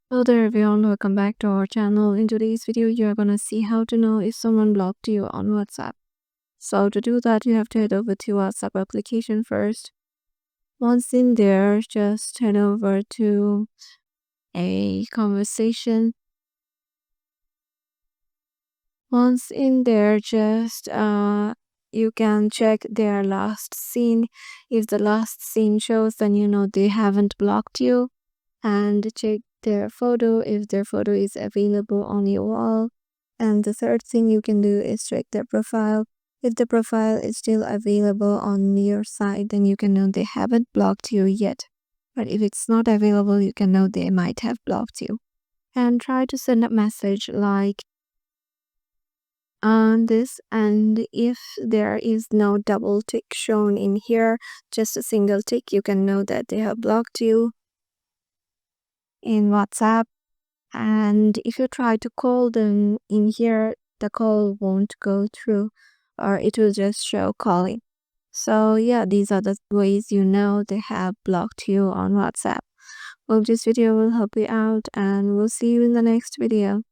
Hello there everyone, welcome back to our channel. In today's video, you are gonna see how to know if someone blocked you on WhatsApp. So to do that, you have to head over to WhatsApp application first. Once in there, just head over to a conversation. Once in there, just you can check their last scene. If the last scene shows, then you know they haven't blocked you. And check their photo if their photo is available on your wall. And the third thing you can do is check their profile. If the profile is still available on your side, then you can know they haven't blocked you yet. But if it's not available, you can know they might have blocked you. And try to send a message like on this, and if there is no double tick shown in here, just a single tick, you can know that they have blocked you in WhatsApp. And if you try to call them in here, the call won't go through, or it will just show calling. So yeah, these are the ways you know they have blocked you on WhatsApp. Hope this video will help you out, and we'll see you in the next video.